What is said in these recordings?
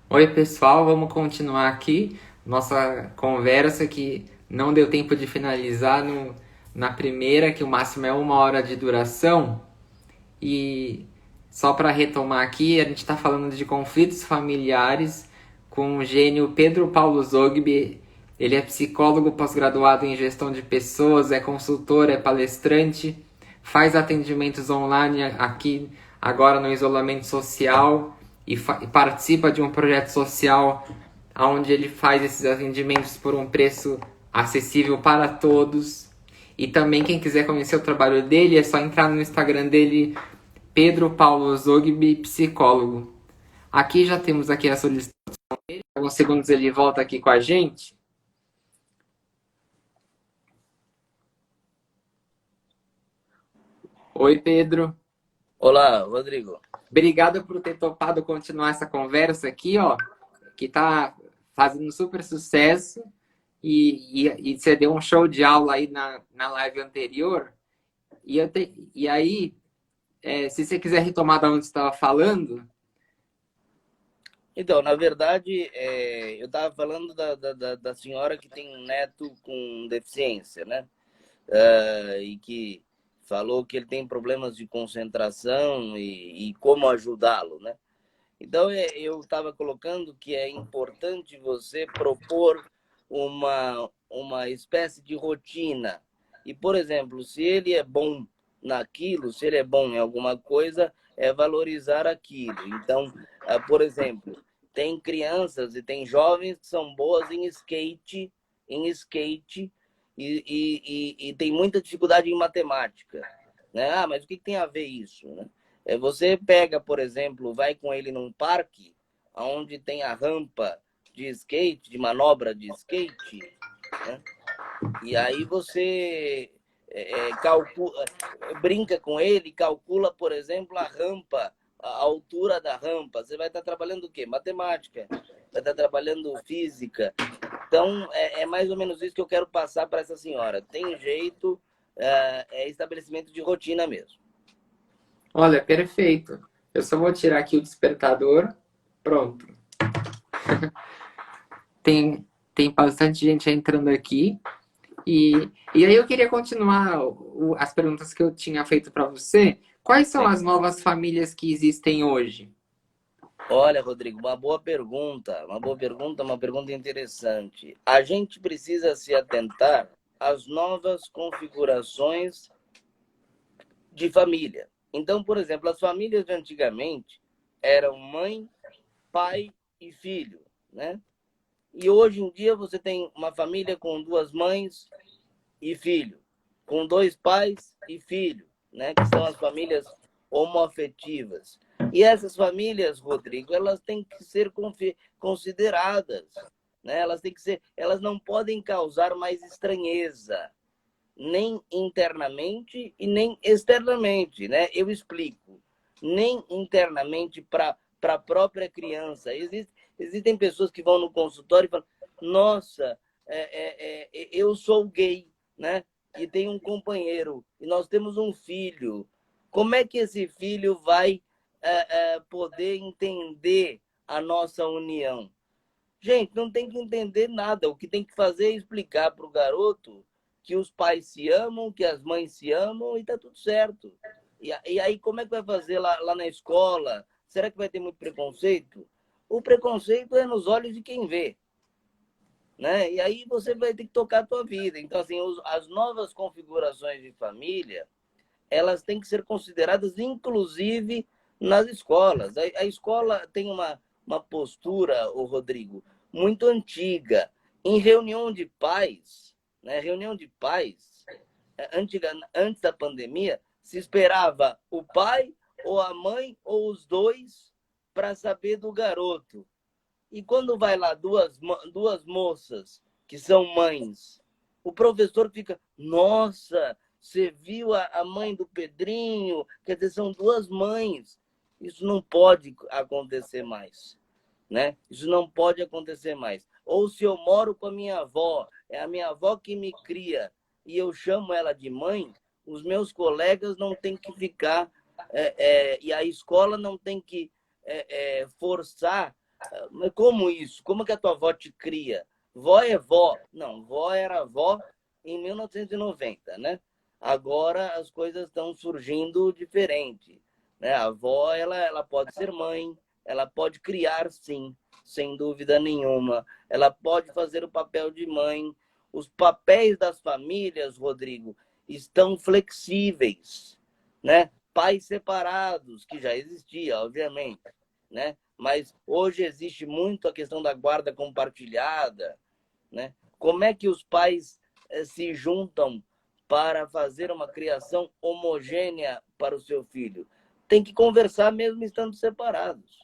Oi, pessoal, vamos continuar aqui nossa conversa que não deu tempo de finalizar na primeira, que o máximo é 1 hora de duração. E só para retomar aqui, a gente está falando de conflitos familiares com o gênio Pedro Paulo Zogby. Ele é psicólogo pós-graduado em gestão de pessoas, é consultor, é palestrante, faz atendimentos online aqui agora no isolamento social e participa de um projeto social onde ele faz esses atendimentos por um preço acessível para todos. E também quem quiser conhecer o trabalho dele é só entrar no Instagram dele, Pedro Paulo Zogby, psicólogo. Aqui já temos aqui a solicitação dele. Alguns segundos ele volta aqui com a gente. Oi, Pedro. Olá, Rodrigo. Obrigado por ter topado continuar essa conversa aqui, ó, que tá fazendo super sucesso. E você deu um show de aula aí na live anterior. E aí, se você quiser retomar da onde você estava falando. Então, na verdade, eu estava falando da senhora que tem um neto com deficiência, né? E que falou que ele tem problemas de concentração e como ajudá-lo, né? Então, eu estava colocando que é importante você propor uma espécie de rotina. E, por exemplo, se ele é bom naquilo, se ele é bom em alguma coisa, é valorizar aquilo. Então, por exemplo, tem crianças e tem jovens que são boas em skate e tem muita dificuldade em matemática, né? Ah, mas o que tem a ver isso, né? Você pega, por exemplo, vai com ele num parque onde tem a rampa de skate, de manobra de skate, né? E aí você calcula, brinca com ele, calcula, por exemplo, a rampa, a altura da rampa. Você vai estar trabalhando o quê? Matemática, vai estar trabalhando física. Então, é mais ou menos isso que eu quero passar para essa senhora. Tem jeito, é estabelecimento de rotina mesmo. Olha, perfeito. Eu só vou tirar aqui o despertador. Pronto. Tem bastante gente entrando aqui. E aí eu queria continuar as perguntas que eu tinha feito para você. Quais são Sim. as novas famílias que existem hoje? Olha, Rodrigo, uma pergunta interessante. A gente precisa se atentar às novas configurações de família. Então, por exemplo, as famílias de antigamente eram mãe, pai e filho, né? E hoje em dia você tem uma família com duas mães e filho, com dois pais e filho, né? Que são as famílias homoafetivas. E essas famílias, Rodrigo, elas têm que ser consideradas, né? Elas não podem causar mais estranheza, nem internamente e nem externamente, né? Eu explico. Nem internamente para a própria criança. Existem pessoas que vão no consultório e falam: nossa, eu sou gay, né? E tenho um companheiro, e nós temos um filho. Como é que esse filho vai poder entender a nossa união? Gente, não tem que entender nada. O que tem que fazer é explicar para o garoto que os pais se amam, que as mães se amam e tá tudo certo. E aí, como é que vai fazer lá na escola? Será que vai ter muito preconceito? O preconceito é nos olhos de quem vê, né? E aí você vai ter que tocar a tua vida. Então, assim, as novas configurações de família, elas têm que ser consideradas, inclusive, nas escolas. A escola tem uma postura, o Rodrigo, muito antiga. Em reunião de pais, né? Reunião de pais, antes da pandemia, se esperava o pai ou a mãe ou os dois para saber do garoto. E quando vai lá duas moças que são mães, o professor fica: nossa, você viu a mãe do Pedrinho? Quer dizer, são duas mães. Isso não pode acontecer mais, né? Isso não pode acontecer mais. Ou se eu moro com a minha avó, é a minha avó que me cria e eu chamo ela de mãe, os meus colegas não têm que ficar e a escola não tem que forçar Mas como isso? Como que a tua avó te cria? Vó é vó. Não, vó era vó em 1990, né? Agora as coisas estão surgindo diferente, né? A avó, ela pode ser mãe, ela pode criar, sim, sem dúvida nenhuma. Ela pode fazer o papel de mãe. Os papéis das famílias, Rodrigo, estão flexíveis, né? Pais separados, que já existia, obviamente, né? Mas hoje existe muito a questão da guarda compartilhada, né? Como é que os pais se juntam para fazer uma criação homogênea para o seu filho? Tem que conversar mesmo estando separados.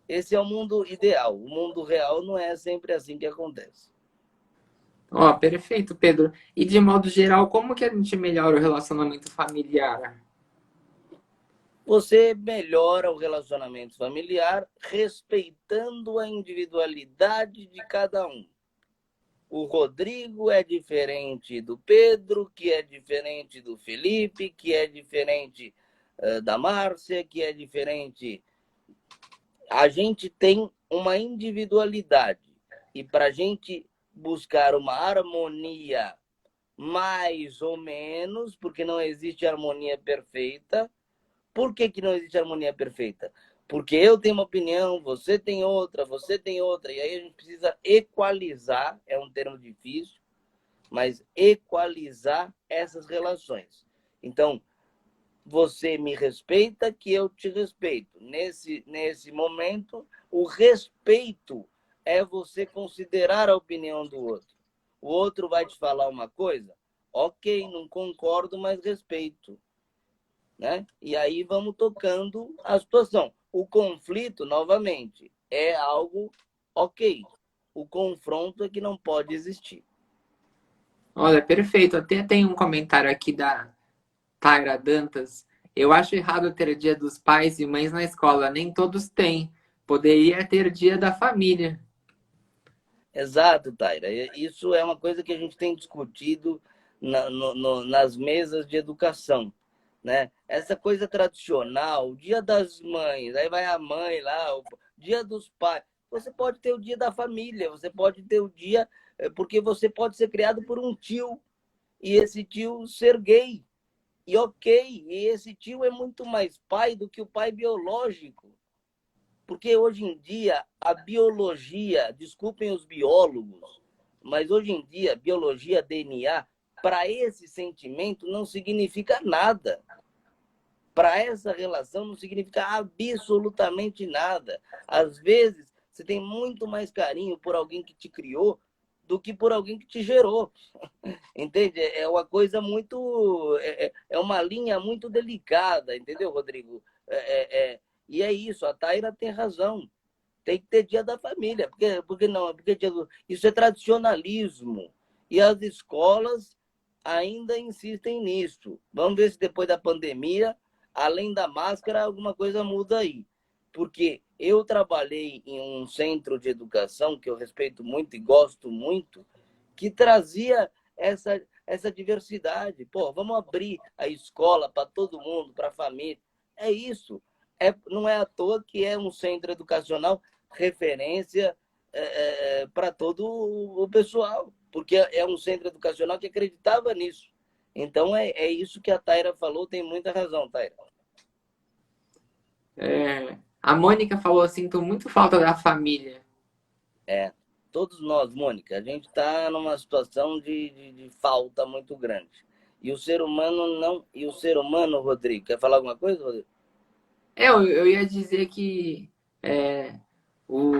Esse é o mundo ideal. O mundo real não é sempre assim que acontece. Ó, perfeito, Pedro. E de modo geral, como que a gente melhora o relacionamento familiar? Você melhora o relacionamento familiar respeitando a individualidade de cada um. O Rodrigo é diferente do Pedro, que é diferente do Felipe, que é diferente da Márcia, que é diferente. A gente tem uma individualidade. E para a gente buscar uma harmonia mais ou menos, porque não existe harmonia perfeita. Por que, que não existe harmonia perfeita? Porque eu tenho uma opinião, você tem outra, e aí a gente precisa equalizar, é um termo difícil, mas equalizar essas relações. Então, você me respeita, que eu te respeito. Nesse momento, o respeito é você considerar a opinião do outro. O outro vai te falar uma coisa, ok, não concordo, mas respeito. Né? E aí vamos tocando a situação. O conflito, novamente, é algo ok. O confronto é que não pode existir. Olha, perfeito. Até tem um comentário aqui da Taira Dantas. Eu acho errado ter dia dos pais e mães na escola. Nem todos têm. Poderia ter dia da família. Exato, Taira. Isso é uma coisa que a gente tem discutido nas mesas de educação. Né? Essa coisa tradicional, o dia das mães, aí vai a mãe lá, o dia dos pais. Você pode ter o dia da família, você pode ter o dia, porque você pode ser criado por um tio, e esse tio ser gay. E ok, e esse tio é muito mais pai do que o pai biológico. Porque hoje em dia a biologia, desculpem os biólogos, mas hoje em dia biologia, DNA, para esse sentimento não significa nada. Para essa relação não significa absolutamente nada. Às vezes você tem muito mais carinho por alguém que te criou do que por alguém que te gerou. Entende? É uma coisa muito. É uma linha muito delicada, entendeu, Rodrigo? E é isso, a Taira tem razão. Tem que ter dia da família. Porque não? Porque isso é tradicionalismo. E as escolas ainda insistem nisso. Vamos ver se depois da pandemia, além da máscara, alguma coisa muda aí. Porque eu trabalhei em um centro de educação que eu respeito muito e gosto muito, que trazia essa diversidade. Pô, vamos abrir a escola para todo mundo, para a família. É isso. Não é à toa que é um centro educacional referência para todo o pessoal, porque é um centro educacional que acreditava nisso. Então, é isso que a Taira falou, tem muita razão, Taira. A Mônica falou: sinto muito falta da família. Todos nós, Mônica, a gente está numa situação de falta muito grande. E o ser humano não. E o ser humano, Rodrigo, quer falar alguma coisa, Rodrigo? Eu ia dizer que o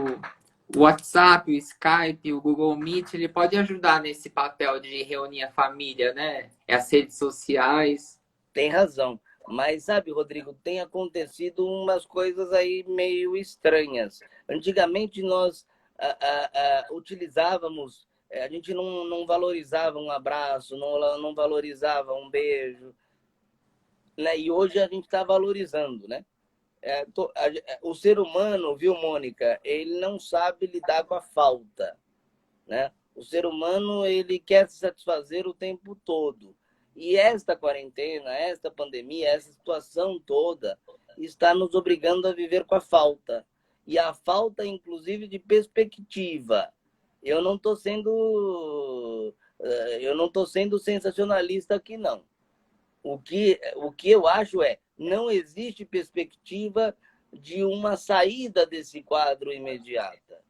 WhatsApp, o Skype, o Google Meet, ele pode ajudar nesse papel de reunir a família, né? As redes sociais. Tem razão. Mas, sabe, Rodrigo, tem acontecido umas coisas aí meio estranhas. Antigamente nós utilizávamos, a gente não valorizava um abraço, não valorizava um beijo, né? E hoje a gente está valorizando, né? O ser humano, viu, Mônica, ele não sabe lidar com a falta, né? O ser humano, ele quer se satisfazer o tempo todo. E esta quarentena, esta pandemia, essa situação toda está nos obrigando a viver com a falta. e a falta, inclusive, de perspectiva. Eu não estou sendo sensacionalista aqui, não. O que eu acho não existe perspectiva de uma saída desse quadro imediata.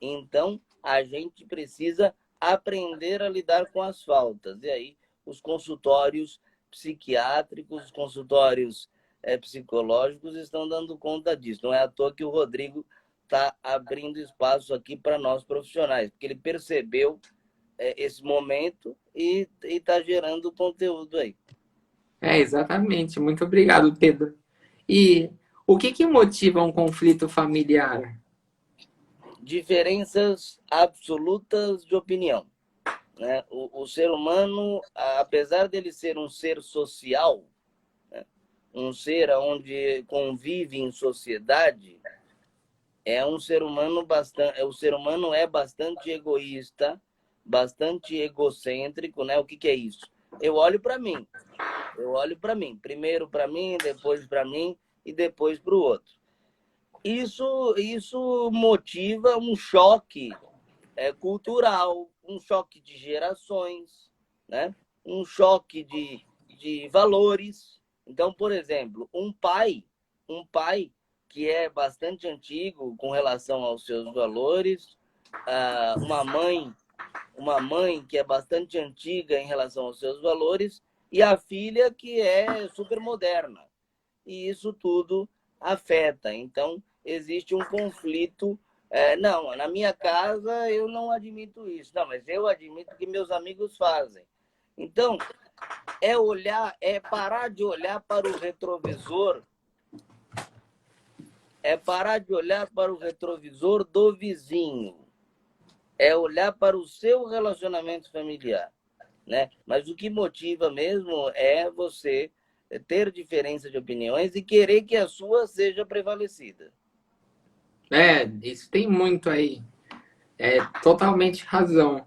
Então, a gente precisa aprender a lidar com as faltas. E aí, os consultórios psiquiátricos, os consultórios psicológicos estão dando conta disso. Não é à toa que o Rodrigo está abrindo espaço aqui para nós profissionais, porque ele percebeu esse momento e está gerando conteúdo aí. Exatamente. Muito obrigado, Pedro. E o que motiva um conflito familiar? Diferenças absolutas de opinião. Né? O ser humano, apesar dele ser um ser social, né? Um ser onde convive em sociedade, o ser humano é bastante egoísta, bastante egocêntrico, né? O que é isso? Eu olho para mim, primeiro para mim, depois para mim e depois para o outro. Isso motiva um choque cultural, um choque de gerações, né? Um choque de valores. Então, por exemplo, um pai que é bastante antigo com relação aos seus valores, uma mãe que é bastante antiga em relação aos seus valores, e a filha que é super moderna. E isso tudo afeta. Então, existe um conflito. Não, na minha casa eu não admito isso. Não, mas eu admito que meus amigos fazem. Então, parar de olhar para o retrovisor, do vizinho, é olhar para o seu relacionamento familiar, né? Mas o que motiva mesmo é você ter diferença de opiniões e querer que a sua seja prevalecida. Isso tem muito aí. Totalmente razão.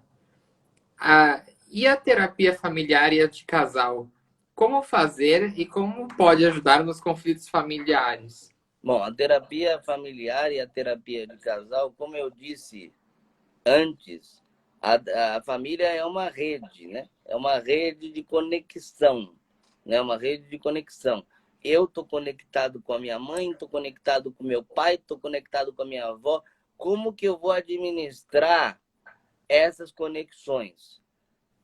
E a terapia familiar e a de casal? Como fazer e como pode ajudar nos conflitos familiares? Bom, a terapia familiar e a terapia de casal, como eu disse antes, a família é uma rede, né? É uma rede de conexão, né? Uma rede de conexão. Eu estou conectado com a minha mãe, estou conectado com meu pai, estou conectado com a minha avó. Como que eu vou administrar essas conexões?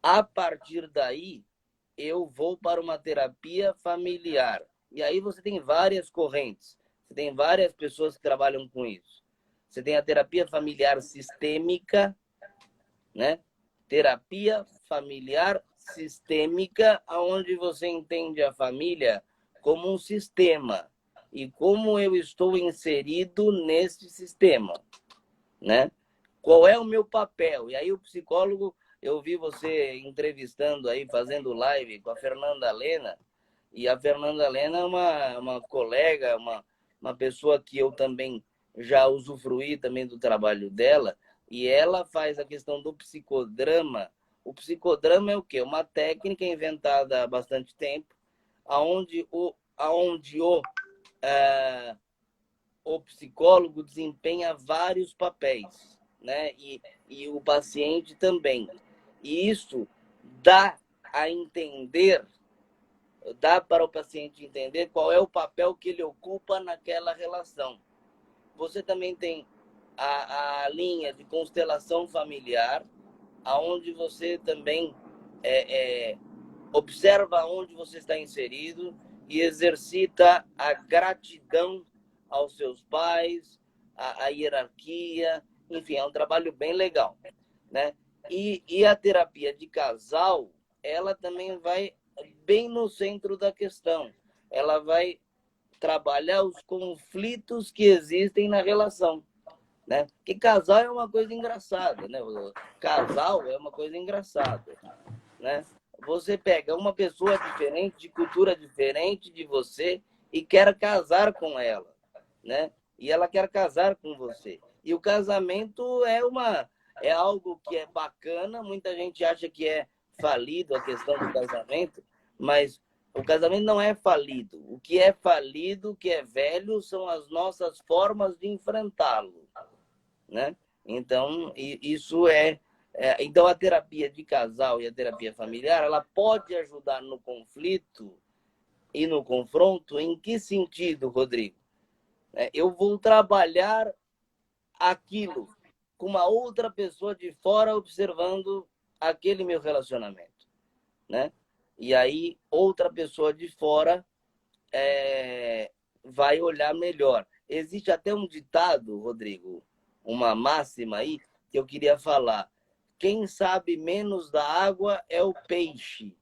A partir daí, eu vou para uma terapia familiar. E aí você tem várias correntes. Você tem várias pessoas que trabalham com isso. Você tem a terapia familiar sistêmica, né? Terapia familiar sistêmica, onde você entende a família como um sistema e como eu estou inserido nesse sistema, né? Qual é o meu papel? E aí o psicólogo, eu vi você entrevistando aí, fazendo live com a Fernanda Lena, e a Fernanda Lena é uma colega, uma pessoa que eu também já usufruí também do trabalho dela, e ela faz a questão do psicodrama. O psicodrama é o quê? Uma técnica inventada há bastante tempo, onde o psicólogo desempenha vários papéis, né? E o paciente também. E isso dá para o paciente entender qual é o papel que ele ocupa naquela relação. Você também tem a linha de constelação familiar, aonde você também observa onde você está inserido e exercita a gratidão aos seus pais, a hierarquia, enfim, é um trabalho bem legal, né? E a terapia de casal, ela também vai bem no centro da questão. Ela vai trabalhar os conflitos que existem na relação, né? Porque casal é uma coisa engraçada, né? O casal é uma coisa engraçada, né? Você pega uma pessoa diferente, de cultura diferente de você e quer casar com ela, né? E ela quer casar com você. E o casamento é algo que é bacana, muita gente acha que é falido a questão do casamento, mas O casamento não é falido. O que é falido, o que é velho, são as nossas formas de enfrentá-lo, né? Então, isso então, a terapia de casal e a terapia familiar, ela pode ajudar no conflito e no confronto. Em que sentido, Rodrigo? Eu vou trabalhar aquilo com uma outra pessoa de fora observando aquele meu relacionamento, né? E aí outra pessoa de fora vai olhar melhor. Existe até um ditado, Rodrigo, uma máxima aí que eu queria falar. Quem sabe menos da água é o peixe.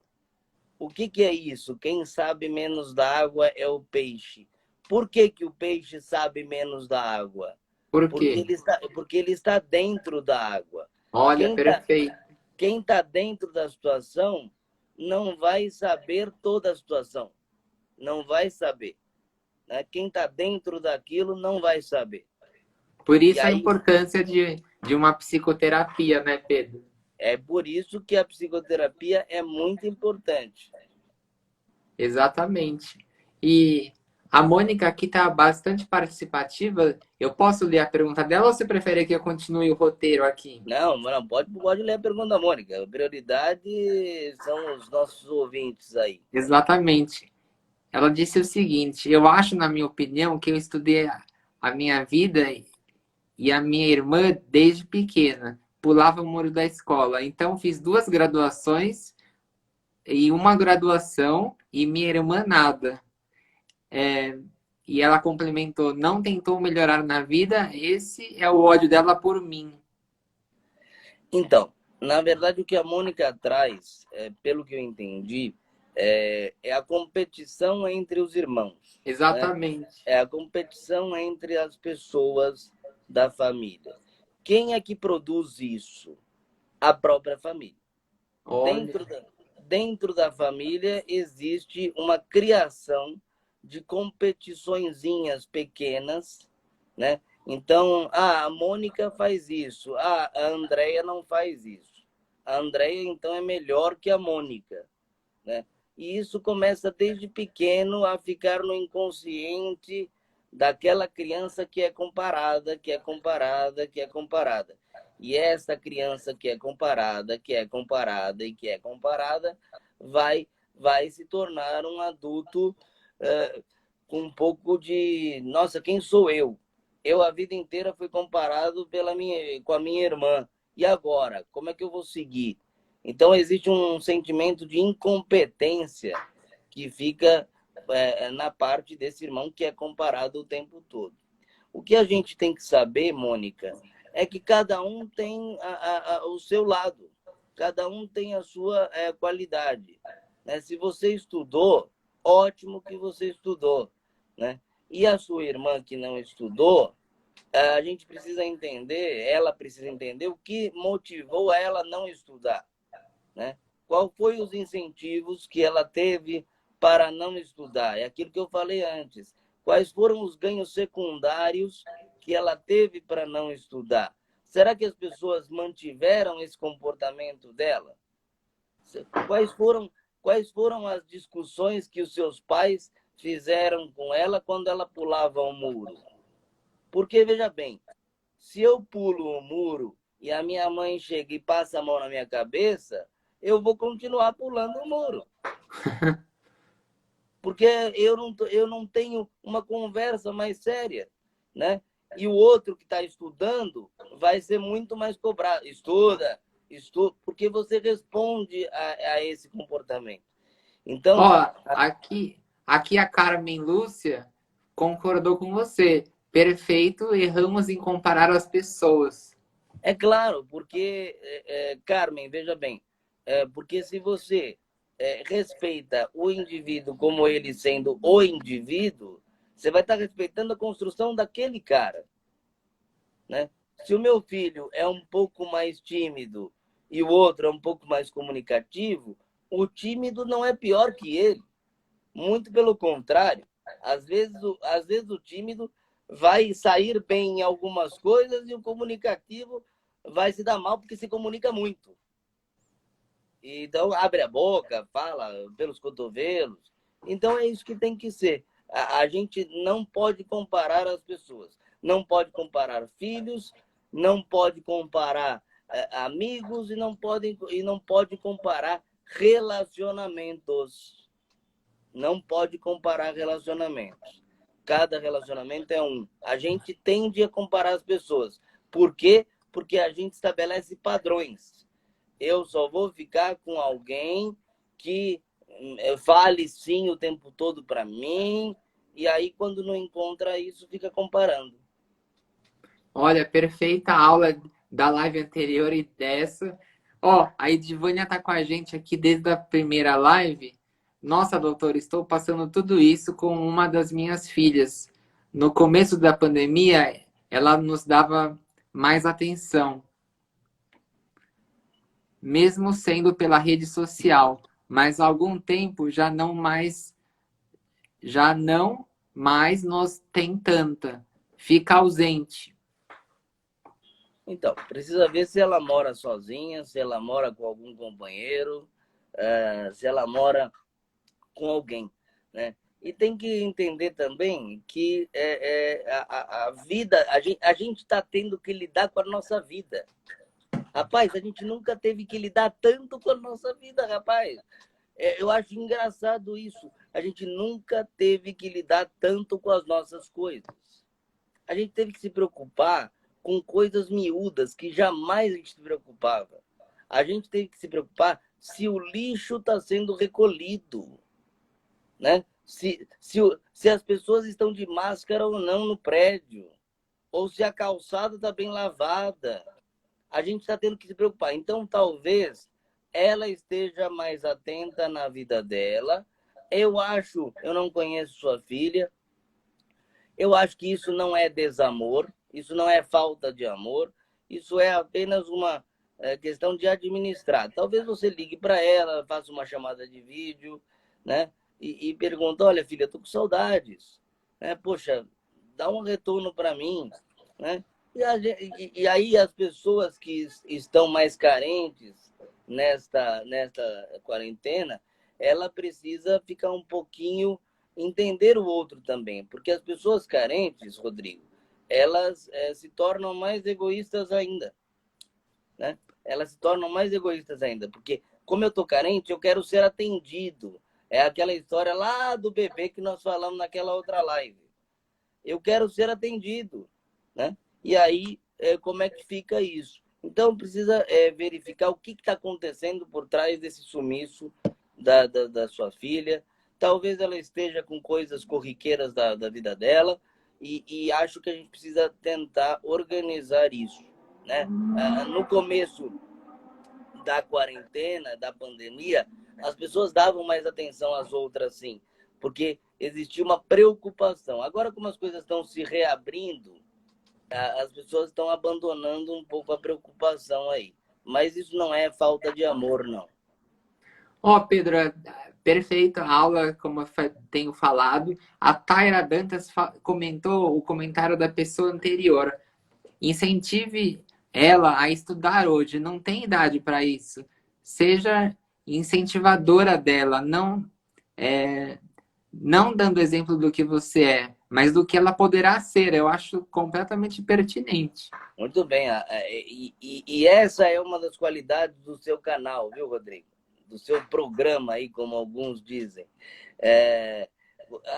O que é isso? Quem sabe menos da água é o peixe. Por que o peixe sabe menos da água? Por quê? Porque ele está dentro da água. Olha, Quem está perfeito. quem tá dentro da situação não vai saber toda a situação. Não vai saber. Né? Quem está dentro daquilo não vai saber. Por E isso a aí importância de uma psicoterapia, né, Pedro? é por isso que a psicoterapia é muito importante. Exatamente. E a Mônica aqui está bastante participativa. Eu posso ler a pergunta dela ou você prefere que eu continue o roteiro aqui? Não, pode ler a pergunta da Mônica. A prioridade são os nossos ouvintes aí. Exatamente. Ela disse o seguinte: eu acho, na minha opinião, que eu estudei a minha vida e a minha irmã desde pequena. Pulava o muro da escola. Então, fiz duas graduações e uma graduação e minha irmã nada. E ela complementou: não tentou melhorar na vida, esse é o ódio dela por mim. Então, na verdade, o que a Mônica traz, pelo que eu entendi, é a competição entre os irmãos, né? Exatamente. É a competição entre as pessoas da família. Quem é que produz isso? A própria família. Olha, Dentro da família existe uma criação de competiçõezinhas pequenas, né? Então, a Mônica faz isso, a Andréia não faz isso. A Andréia, então, é melhor que a Mônica, né? E isso começa desde pequeno a ficar no inconsciente daquela criança que é comparada, que é comparada, que é comparada. E essa criança que é comparada, que é comparada e que é comparada, vai se tornar um adulto com um pouco de, nossa, quem sou eu? Eu a vida inteira fui comparado com a minha irmã. E agora, como é que eu vou seguir? Então existe um sentimento de incompetência que fica na parte desse irmão que é comparado o tempo todo. O que a gente tem que saber, Mônica, é que cada um tem o seu lado, cada um tem a sua qualidade. Né? Se você estudou, ótimo que você estudou. Né? E a sua irmã que não estudou, a gente precisa entender, ela precisa entender o que motivou ela a não estudar. Né? Qual foi os incentivos que ela teve para não estudar? É aquilo que eu falei antes. Quais foram os ganhos secundários que ela teve para não estudar? Será que as pessoas mantiveram esse comportamento dela? Quais foram as discussões que os seus pais fizeram com ela quando ela pulava o muro? Porque, veja bem, se eu pulo o muro e a minha mãe chega e passa a mão na minha cabeça, eu vou continuar pulando o muro. Porque eu não tenho uma conversa mais séria, né? E o outro que está estudando vai ser muito mais cobrado. Estuda, porque você responde a esse comportamento. Então, ó, aqui a Carmen Lúcia concordou com você. Perfeito, erramos em comparar as pessoas. é claro, porque, Carmen, veja bem, porque se você respeita o indivíduo como ele sendo o indivíduo, você vai estar respeitando a construção daquele cara. Né? Se o meu filho é um pouco mais tímido e o outro é um pouco mais comunicativo, o tímido não é pior que ele. Muito pelo contrário. Às vezes o tímido vai sair bem em algumas coisas e o comunicativo vai se dar mal porque se comunica muito. Então, abre a boca, fala pelos cotovelos. Então é isso que tem que ser. A gente não pode comparar as pessoas. Não pode comparar filhos, não pode comparar amigos e não pode comparar relacionamentos. Não pode comparar relacionamentos. Cada relacionamento é um. A gente tende a comparar as pessoas. Por quê? Porque a gente estabelece padrões. Eu só vou ficar com alguém que fale sim o tempo todo para mim, e aí quando não encontra isso, fica comparando. Olha, perfeita aula da live anterior e dessa. Ó, a Edivânia tá com a gente aqui desde a primeira live. Nossa, doutor, estou passando tudo isso com uma das minhas filhas. No começo da pandemia, ela nos dava mais atenção, mesmo sendo pela rede social, mas há algum tempo já não mais nos tem tanta. Fica ausente. Então, precisa ver se ela mora sozinha, se ela mora com algum companheiro, se ela mora com alguém, né? E tem que entender também que a vida, a gente está tendo que lidar com a nossa vida. Rapaz, a gente nunca teve que lidar tanto com a nossa vida, rapaz. Eu acho engraçado isso. A gente nunca teve que lidar tanto com as nossas coisas. A gente teve que se preocupar com coisas miúdas que jamais a gente se preocupava. A gente teve que se preocupar se o lixo está sendo recolhido, né? Se as pessoas estão de máscara ou não no prédio, ou se a calçada está bem lavada. A gente está tendo que se preocupar. Então, talvez ela esteja mais atenta na vida dela. Eu não conheço sua filha, eu acho que isso não é desamor, isso não é falta de amor, isso é apenas uma questão de administrar. Talvez você ligue para ela, faça uma chamada de vídeo, né? E pergunta, olha, filha, estou com saudades, né? Poxa, dá um retorno para mim, né? E aí as pessoas que estão mais carentes nesta quarentena, ela precisa ficar um pouquinho, entender o outro também. Porque as pessoas carentes, Rodrigo, elas se tornam mais egoístas ainda, né? Elas se tornam mais egoístas ainda. Porque como eu estou carente, eu quero ser atendido. É aquela história lá do bebê que nós falamos naquela outra live. Eu quero ser atendido, né? E aí, como é que fica isso? Então, precisa verificar o que está acontecendo por trás desse sumiço da sua filha. Talvez ela esteja com coisas corriqueiras da vida dela e acho que a gente precisa tentar organizar isso, né? No começo da quarentena, da pandemia, as pessoas davam mais atenção às outras, sim, porque existia uma preocupação. Agora, como as coisas estão se reabrindo, as pessoas estão abandonando um pouco a preocupação aí. Mas isso não é falta de amor, não. Ó, Pedro, perfeita aula, como eu tenho falado. A Taira Dantas comentou o comentário da pessoa anterior. Incentive ela a estudar hoje, não tem idade para isso. Seja incentivadora dela, não dando exemplo do que você é, mas do que ela poderá ser. Eu acho completamente pertinente. Muito bem. E essa é uma das qualidades do seu canal, viu, Rodrigo? Do seu programa aí, como alguns dizem.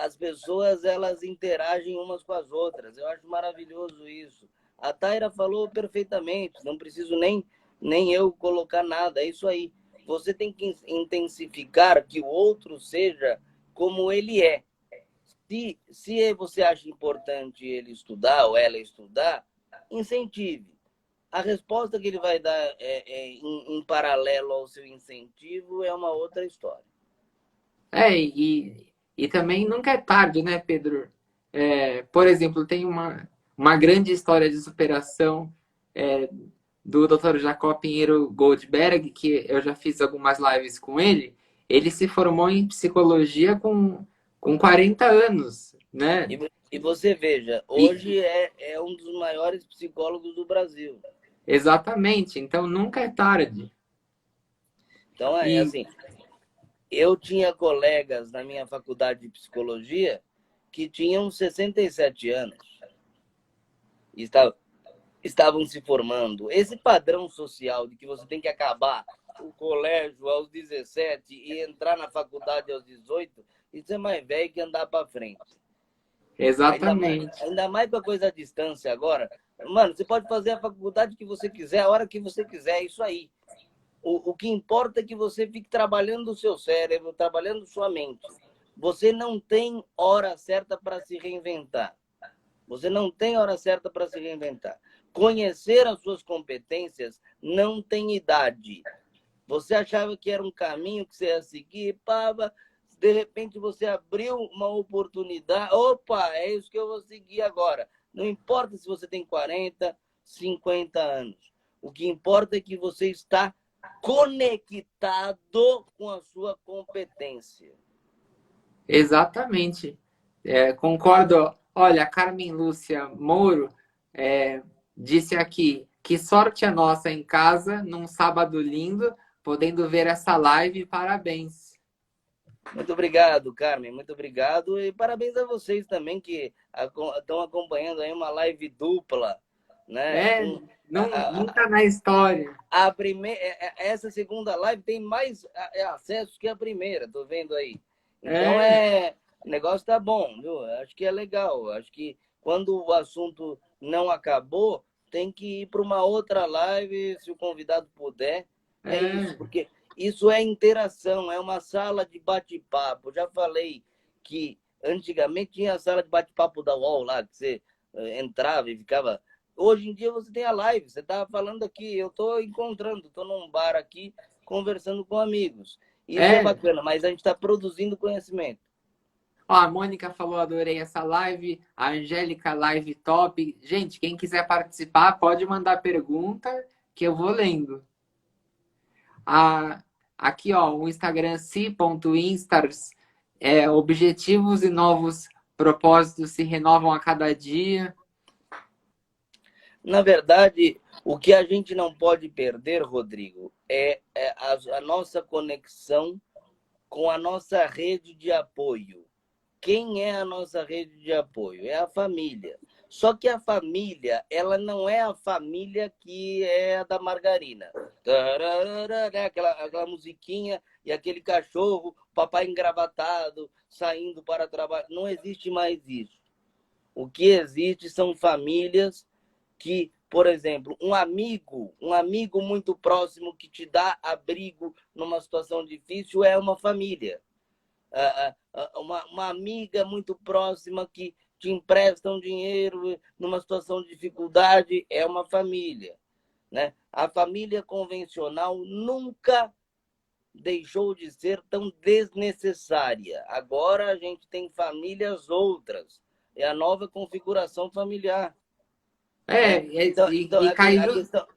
As pessoas, elas interagem umas com as outras. Eu acho maravilhoso isso. A Taira falou perfeitamente. Não preciso nem eu colocar nada. É isso aí. Você tem que intensificar que o outro seja como ele é. Se você acha importante ele estudar ou ela estudar, incentive. A resposta que ele vai dar em paralelo ao seu incentivo é uma outra história. E também nunca é tarde, né, Pedro? Por exemplo, tem uma grande história de superação do Dr. Jacob Pinheiro Goldberg, que eu já fiz algumas lives com ele. Ele se formou em psicologia com 40 anos, né? E você veja, hoje é um dos maiores psicólogos do Brasil. Exatamente, então nunca é tarde. Então, E assim, Eu tinha colegas na minha faculdade de psicologia que tinham 67 anos e estavam se formando. Esse padrão social de que você tem que acabar o colégio aos 17 e entrar na faculdade aos 18, isso é mais velho que andar para frente. Exatamente. Ainda mais com a coisa à distância agora. Mano, você pode fazer a faculdade que você quiser, a hora que você quiser, é isso aí. O que importa é que você fique trabalhando o seu cérebro, trabalhando sua mente. Você não tem hora certa para se reinventar. Você não tem hora certa para se reinventar. Conhecer as suas competências não tem idade. Você achava que era um caminho que você ia seguir, pava, de repente você abriu uma oportunidade. Opa, é isso que eu vou seguir agora. Não importa se você tem 40, 50 anos. O que importa é que você está conectado com a sua competência. Exatamente. Concordo. Olha, a Carmen Lúcia Mouro disse aqui: que sorte a nossa em casa, num sábado lindo, podendo ver essa live. Parabéns. Muito obrigado, Carmen. Muito obrigado. E parabéns a vocês também que estão acompanhando aí uma live dupla, né? É, nunca na história. Essa segunda live tem mais acessos que a primeira, tô vendo aí. Então É, o negócio tá bom, viu? Acho que é legal. Acho que quando o assunto não acabou, tem que ir para uma outra live, se o convidado puder. É isso, é, porque isso é interação, é uma sala de bate-papo. Já falei que antigamente tinha a sala de bate-papo da UOL lá, que você entrava e ficava. Hoje em dia você tem a live, você estava falando aqui, eu estou encontrando, estou num bar aqui, conversando com amigos. Isso é é. bacana, mas a gente está produzindo conhecimento. Ó, a Mônica falou, adorei essa live. A Angélica, live top. Gente, quem quiser participar, pode mandar pergunta que eu vou lendo. Aqui, ó, o Instagram si.instars, objetivos e novos propósitos se renovam a cada dia. Na verdade, o que a gente não pode perder, Rodrigo, é a nossa conexão com a nossa rede de apoio. Quem é a nossa rede de apoio? É a família. Só que a família, ela não é a família que é a da margarina. Né? Aquela musiquinha e aquele cachorro, papai engravatado, saindo para trabalhar. Não existe mais isso. O que existe são famílias que, por exemplo, um amigo muito próximo que te dá abrigo numa situação difícil é uma família. Uma amiga muito próxima que te empresta um dinheiro numa situação de dificuldade é uma família. Né? A família convencional nunca deixou de ser tão desnecessária. Agora a gente tem famílias outras. É a nova configuração familiar. Né? Então E cai a just... questão.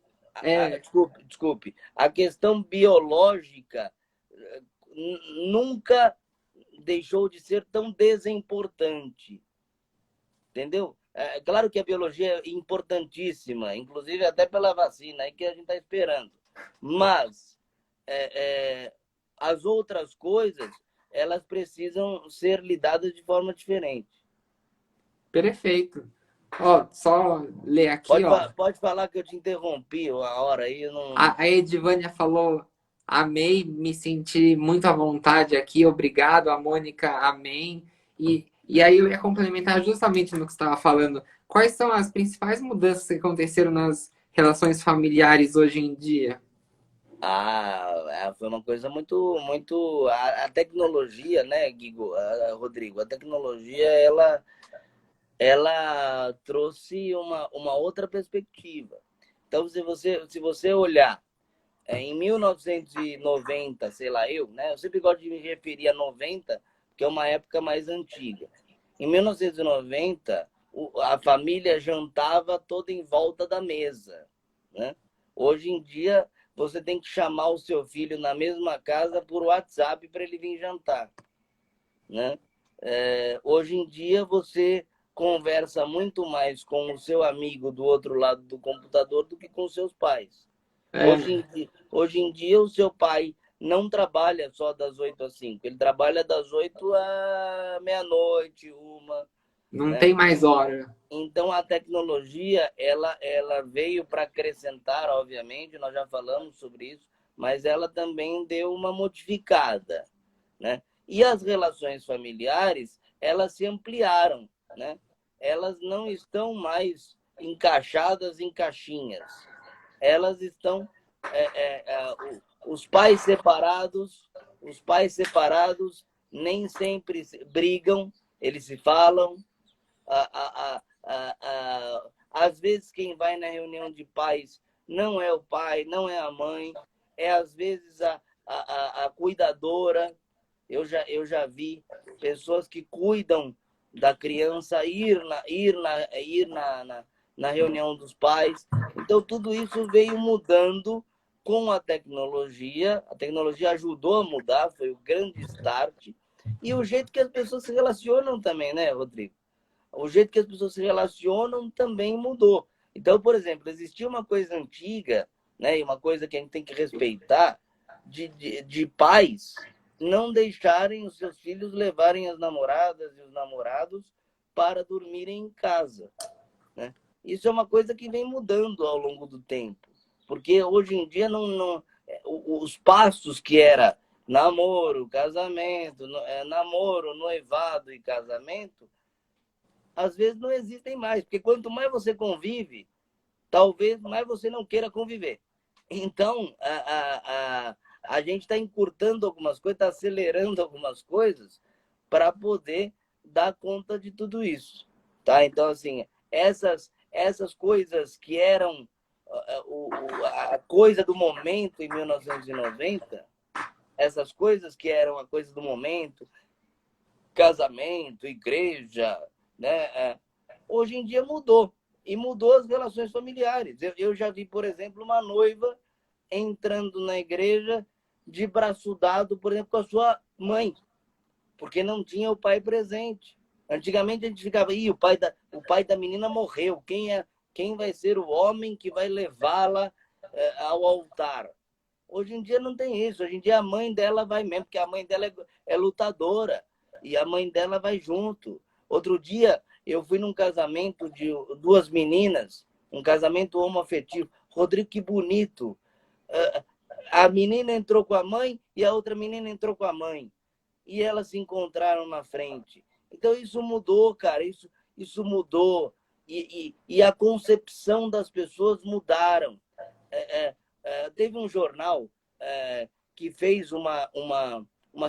é, Desculpe. A questão biológica nunca deixou de ser tão desimportante. Entendeu? É claro que a biologia é importantíssima, inclusive até pela vacina aí que a gente está esperando. Mas as outras coisas, elas precisam ser lidadas de forma diferente. Perfeito. Ó, só ler aqui, ó. Pode falar que eu te interrompi a hora aí. Eu não... A Edvânia falou, amei, me senti muito à vontade aqui, obrigado. A Mônica, amém. E aí eu ia complementar justamente no que você estava falando. Quais são as principais mudanças que aconteceram nas relações familiares hoje em dia? Foi uma coisa muito. A tecnologia, né, Rodrigo? A tecnologia, ela trouxe uma outra perspectiva. Então, se você olhar em 1990, sei lá, né? Eu sempre gosto de me referir a 90, que é uma época mais antiga. Em 1990, a família jantava toda em volta da mesa, né? Hoje em dia, você tem que chamar o seu filho na mesma casa por WhatsApp para ele vir jantar, né? Hoje em dia, você conversa muito mais com o seu amigo do outro lado do computador do que com seus pais. É, Hoje em dia, o seu pai não trabalha só das 8 às 5, ele trabalha das 8 à meia-noite, uma, Não né? tem mais hora. Então a tecnologia ela veio para acrescentar, obviamente, nós já falamos sobre isso, mas ela também deu uma modificada, né? E as relações familiares, elas se ampliaram, né? Elas não estão mais encaixadas em caixinhas. Elas estão os pais separados nem sempre brigam, eles se falam. Às vezes quem vai na reunião de pais não é o pai, não é a mãe, é às vezes a cuidadora. Eu já vi pessoas que cuidam da criança na reunião dos pais. Então, tudo isso veio mudando com a tecnologia. A tecnologia ajudou a mudar, foi o grande start. E o jeito que as pessoas se relacionam também, né, Rodrigo? O jeito que as pessoas se relacionam também mudou. Então, por exemplo, existia uma coisa antiga, né, e uma coisa que a gente tem que respeitar, de pais não deixarem os seus filhos levarem as namoradas e os namorados para dormirem em casa, né? Isso é uma coisa que vem mudando ao longo do tempo, porque hoje em dia os passos que era namoro, casamento, namoro, noivado e casamento, às vezes não existem mais, porque quanto mais você convive, talvez mais você não queira conviver. Então, a gente está encurtando algumas coisas, está acelerando algumas coisas para poder dar conta de tudo isso. Tá? Então, assim, essas coisas que eram a coisa do momento em 1990, essas coisas que eram a coisa do momento, casamento, igreja, né? Hoje em dia mudou. E mudou as relações familiares. Eu já vi, por exemplo, uma noiva entrando na igreja de braço dado, por exemplo, com a sua mãe, porque não tinha o pai presente. Antigamente a gente ficava, o pai da menina morreu, quem vai ser o homem que vai levá-la ao altar? Hoje em dia não tem isso, hoje em dia a mãe dela vai mesmo, porque a mãe dela é lutadora, e a mãe dela vai junto. Outro dia eu fui num casamento de duas meninas, um casamento homoafetivo. Rodrigo, que bonito. A menina entrou com a mãe e a outra menina entrou com a mãe. E elas se encontraram na frente. Então isso mudou, cara. Isso mudou. E a concepção das pessoas mudaram. Teve um jornal que fez uma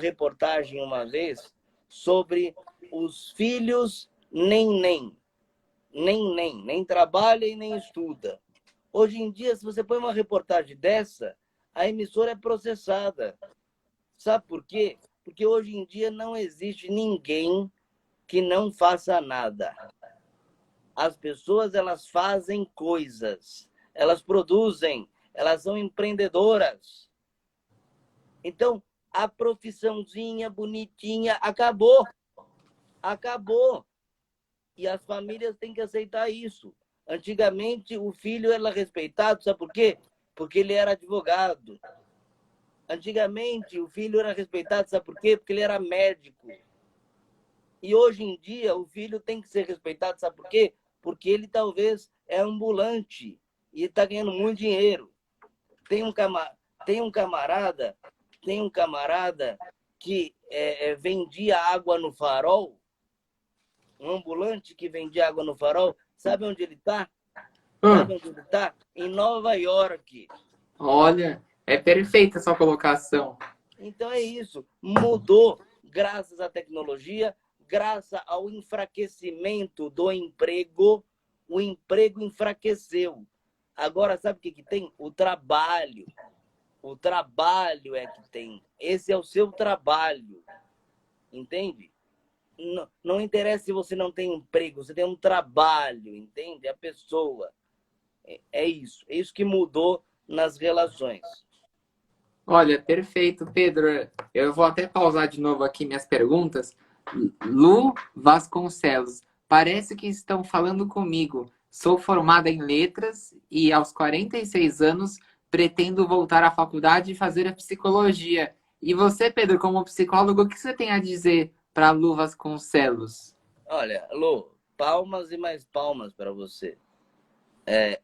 reportagem uma vez sobre os filhos nem trabalha e nem estuda. Hoje em dia, se você põe uma reportagem dessa, a emissora é processada. Sabe por quê? Porque hoje em dia não existe ninguém que não faça nada. As pessoas, elas fazem coisas, elas produzem, elas são empreendedoras. Então, a profissãozinha bonitinha acabou. Acabou. E as famílias têm que aceitar isso. Antigamente, o filho era respeitado, sabe por quê? Porque ele era advogado. Antigamente, o filho era respeitado, sabe por quê? Porque ele era médico. E hoje em dia, o filho tem que ser respeitado, sabe por quê? Porque ele talvez é ambulante e está ganhando muito dinheiro. Tem um camarada que vendia água no farol, um ambulante que vendia água no farol. Sabe onde ele está? Sabe onde ele está? Em Nova York. Olha, é perfeita a sua colocação. Então é isso. Mudou graças à tecnologia, graças ao enfraquecimento do emprego. O emprego enfraqueceu. Agora, sabe o que tem? O trabalho. O trabalho é que tem. Esse é o seu trabalho. Entende? Não interessa se você não tem emprego, você tem um trabalho, entende? A pessoa. É isso. É isso que mudou nas relações. Olha, perfeito, Pedro. Eu vou até pausar de novo aqui minhas perguntas. Lu Vasconcelos, parece que estão falando comigo. Sou formada em letras e aos 46 anos pretendo voltar à faculdade e fazer a psicologia. E você, Pedro, como psicólogo, o que você tem a dizer para Lu Vasconcelos? Olha, Lu, palmas e mais palmas para você.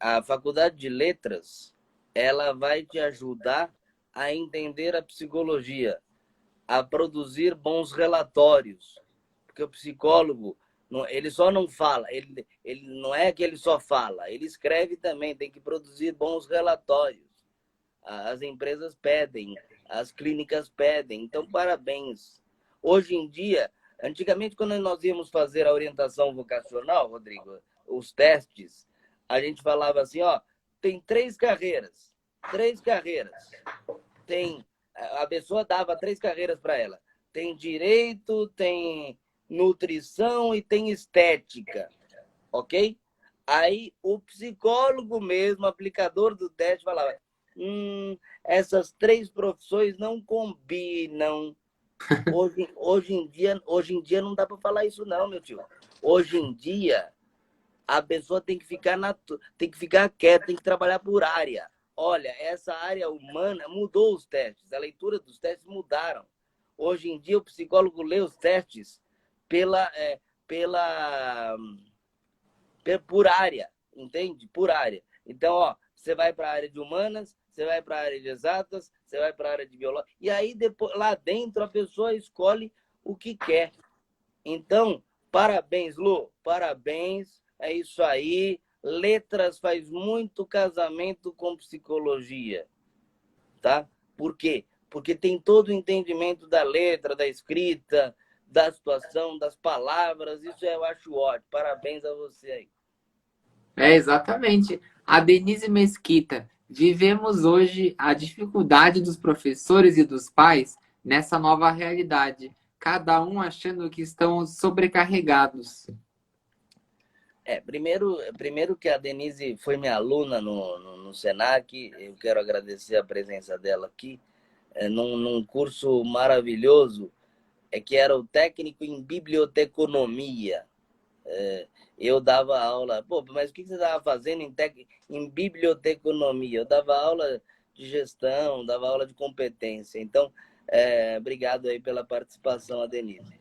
A faculdade de letras, ela vai te ajudar a entender a psicologia, a produzir bons relatórios. Porque o psicólogo, ele só não fala, ele não é que ele só fala, ele escreve também, tem que produzir bons relatórios. As empresas pedem, as clínicas pedem, então parabéns. Hoje em dia, antigamente quando nós íamos fazer a orientação vocacional, Rodrigo, os testes, a gente falava assim, ó, tem três carreiras. Tem, a pessoa dava 3 carreiras para ela. Tem direito, tem nutrição e tem estética, ok? Aí o psicólogo mesmo, aplicador do teste, falava: essas 3 profissões não combinam. Hoje em dia não dá para falar isso não, meu tio. Hoje em dia a pessoa tem que tem que ficar quieta, tem que trabalhar por área. Olha, essa área humana mudou os testes, a leitura dos testes mudaram. Hoje em dia o psicólogo lê os testes pela, pela por área, entende? Por área. Então, ó, você vai para a área de humanas, você vai para a área de exatas, você vai para a área de biologia, e aí depois lá dentro a pessoa escolhe o que quer. Então, parabéns, Lu, parabéns, é isso aí. Letras faz muito casamento com psicologia, tá? Por quê? Porque tem todo o entendimento da letra, da escrita, da situação, das palavras. Isso eu acho ótimo. Parabéns a você aí. É, exatamente. A Denise Mesquita, vivemos hoje a dificuldade dos professores e dos pais nessa nova realidade, cada um achando que estão sobrecarregados. Primeiro que a Denise foi minha aluna no Senac, eu quero agradecer a presença dela aqui, num curso maravilhoso, que era o técnico em biblioteconomia. Eu dava aula, pô, mas o que você estava fazendo em biblioteconomia? Eu dava aula de gestão, dava aula de competência. Então, obrigado aí pela participação, Denise.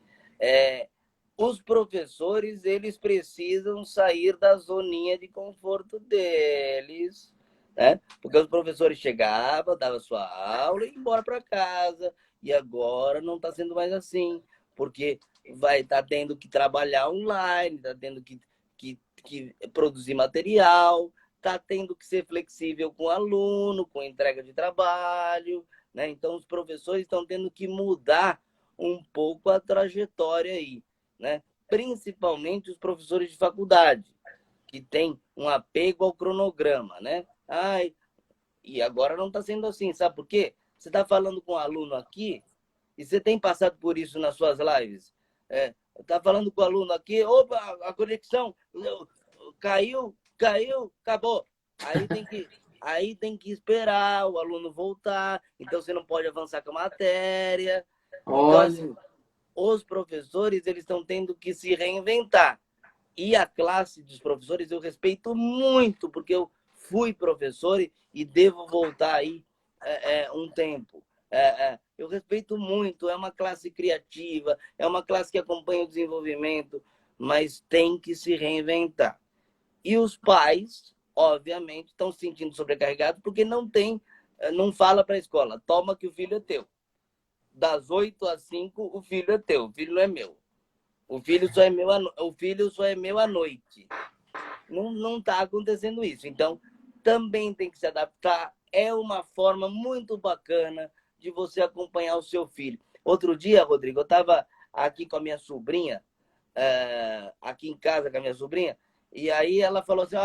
Os professores, eles precisam sair da zoninha de conforto deles, né? Porque os professores chegavam, davam sua aula e iam embora para casa. E agora não está sendo mais assim, porque vai estar tendo que trabalhar online, está tendo que produzir material, está tendo que ser flexível com o aluno, com entrega de trabalho, né? Então, os professores estão tendo que mudar um pouco a trajetória aí, né? Principalmente os professores de faculdade, que têm um apego ao cronograma, né? Ai, e agora não está sendo assim, sabe por quê? Você está falando com um aluno aqui e você tem passado por isso nas suas lives. Está falando com o aluno aqui, opa, a conexão caiu, acabou. Aí tem que esperar o aluno voltar, então você não pode avançar com a matéria. Então, Olha, assim, os professores, eles estão tendo que se reinventar. E a classe dos professores eu respeito muito, porque eu fui professor e devo voltar aí um tempo. Eu respeito muito, é uma classe criativa, é uma classe que acompanha o desenvolvimento, mas tem que se reinventar. E os pais, obviamente, estão se sentindo sobrecarregados porque não fala para a escola, toma que o filho é teu. Das 8 às 5, o filho é teu, o filho não é meu. O filho só é meu à noite. Não está acontecendo isso. Então, também tem que se adaptar. É uma forma muito bacana de você acompanhar o seu filho. Outro dia, Rodrigo, eu estava aqui com a minha sobrinha, aqui em casa com a minha sobrinha, e aí ela falou assim,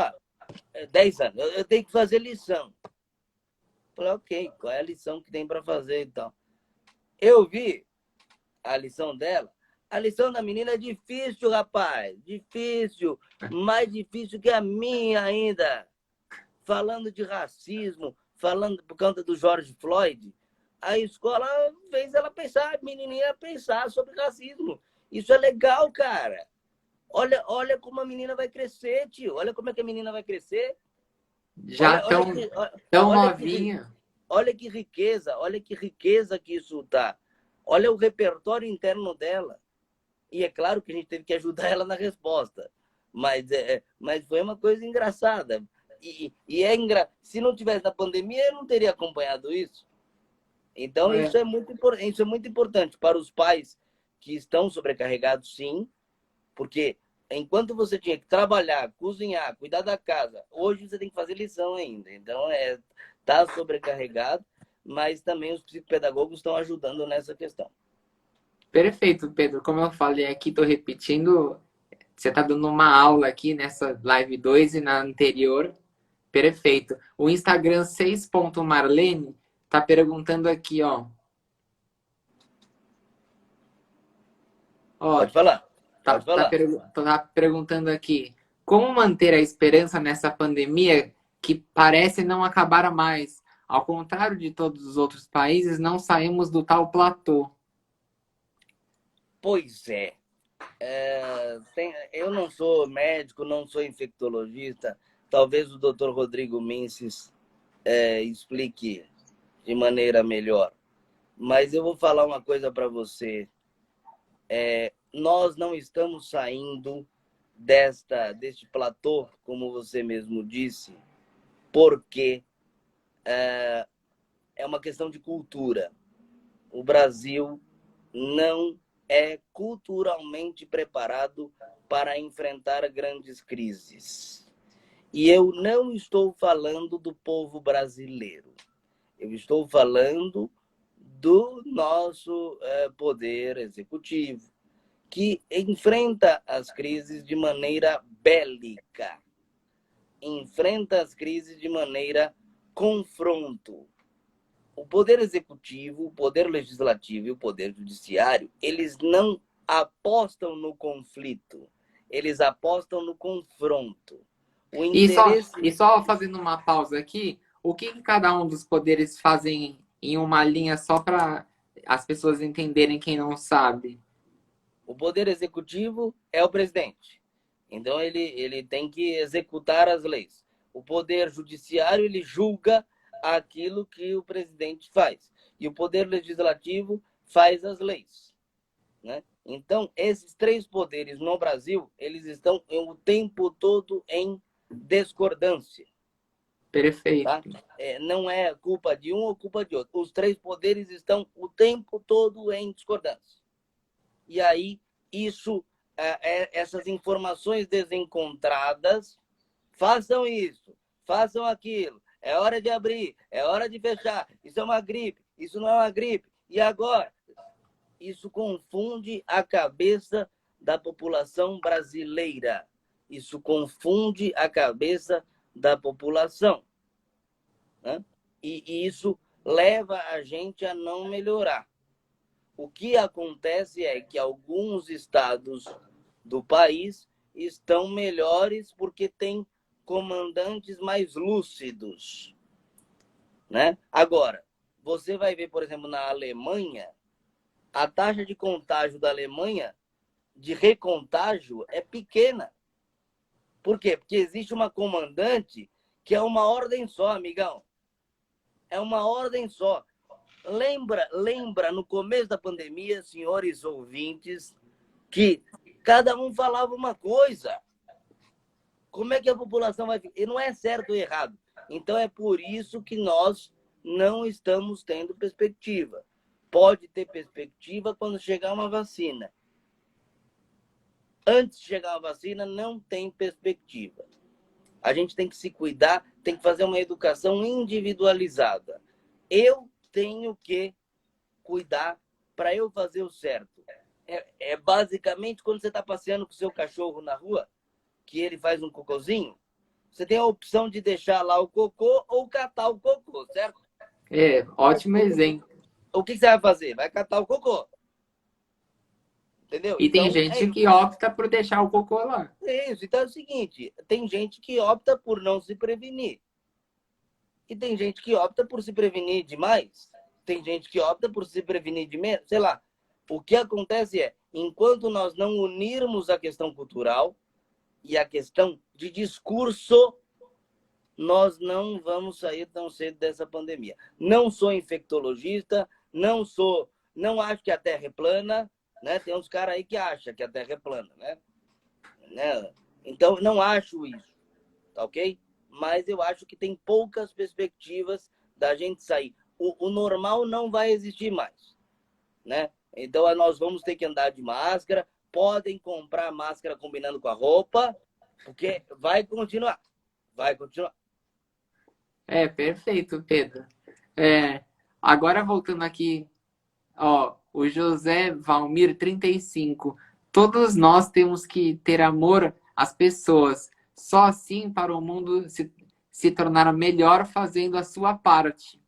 10 anos, eu tenho que fazer lição. Eu falei, ok, qual é a lição que tem para fazer então? Eu vi a lição dela. A lição da menina é difícil, rapaz. Difícil. Mais difícil que a minha ainda. Falando de racismo, falando por conta do George Floyd. A escola fez ela pensar, a menininha pensar sobre racismo. Isso é legal, cara. Olha como a menina vai crescer, tio. Olha como é que a menina vai crescer. Já Olha, olha tão, que, tão olha que, novinha. olha que riqueza que isso tá. Olha o repertório interno dela. E é claro que a gente teve que ajudar ela na resposta. Mas foi uma coisa engraçada. Se não tivesse na pandemia, eu não teria acompanhado isso. Então, É. isso é muito importante para os pais que estão sobrecarregados, sim, porque enquanto você tinha que trabalhar, cozinhar, cuidar da casa, hoje você tem que fazer lição ainda. Então, tá sobrecarregado, mas também os psicopedagogos estão ajudando nessa questão. Perfeito, Pedro. Como eu falei aqui, estou repetindo. Você está dando uma aula aqui nessa live 2 e na anterior. Perfeito. O Instagram 6.marlene está perguntando aqui, ó. Ó, Pode falar, tá, pode falar. tá perguntando aqui. Como manter a esperança nessa pandemia que parece não acabar mais? Ao contrário de todos os outros países, não saímos do tal platô. Pois é. Eu não sou médico, não sou infectologista. Talvez o Dr. Rodrigo Menses explique de maneira melhor. Mas eu vou falar uma coisa para você. Nós não estamos saindo deste platô, como você mesmo disse, porque é uma questão de cultura. O Brasil não é culturalmente preparado para enfrentar grandes crises. E eu não estou falando do povo brasileiro. Eu estou falando do nosso poder executivo, que enfrenta as crises de maneira bélica, enfrenta as crises de maneira confronto. O poder executivo, o poder legislativo e o poder judiciário, eles não apostam no conflito, eles apostam no confronto. O E interesse. só fazendo uma pausa aqui, o que cada um dos poderes fazem em uma linha só para as pessoas entenderem quem não sabe? O poder executivo é o presidente. Então ele tem que executar as leis. O poder judiciário ele julga aquilo que o presidente faz. E o poder legislativo faz as leis. Né? Então, esses três poderes no Brasil, eles estão o tempo todo em discordância. Tá? Perfeito. Não é culpa de um ou culpa de outro. Os três poderes estão o tempo todo em discordância. E aí, essas informações desencontradas, façam isso, façam aquilo, é hora de abrir, é hora de fechar, isso é uma gripe, isso não é uma gripe. E agora? Isso confunde a cabeça da população brasileira. Isso confunde a cabeça da população. Né? E isso leva a gente a não melhorar. O que acontece é que alguns estados do país estão melhores porque têm comandantes mais lúcidos. Né? Agora, você vai ver, por exemplo, na Alemanha, a taxa de contágio da Alemanha, de recontágio, é pequena. Por quê? Porque existe uma comandante que é uma ordem só, amigão. É uma ordem só. Lembra no começo da pandemia, senhores ouvintes, que cada um falava uma coisa. Como é que a população vai ficar? E não é certo ou errado. Então é por isso que nós não estamos tendo perspectiva. Pode ter perspectiva quando chegar uma vacina. Antes de chegar uma vacina, não tem perspectiva. A gente tem que se cuidar, tem que fazer uma educação individualizada. Eu tenho que cuidar para eu fazer o certo. Basicamente quando você está passeando com o seu cachorro na rua, que ele faz um cocôzinho, você tem a opção de deixar lá o cocô ou catar o cocô, certo? Ótimo exemplo. O que você vai fazer? Vai catar o cocô. Entendeu? E tem Então, gente que opta por deixar o cocô lá. é isso. Então é o seguinte, tem gente que opta por não se prevenir. E tem gente que opta por se prevenir demais. Tem gente que opta por se prevenir de menos. Sei lá. O que acontece é, enquanto nós não unirmos a questão cultural e a questão de discurso, nós não vamos sair tão cedo dessa pandemia. Não sou infectologista, não acho que a Terra é plana, né? Tem uns caras aí que acham que a Terra é plana, né? Então, não acho isso, tá ok? Mas eu acho que tem poucas perspectivas da gente sair. O normal não vai existir mais, né? Então, nós vamos ter que andar de máscara, podem comprar máscara combinando com a roupa, porque vai continuar, vai continuar. Perfeito, Pedro. Agora voltando aqui, ó, o José Valmir 35. Todos nós temos que ter amor às pessoas. Só assim para o mundo se tornar melhor fazendo a sua parte.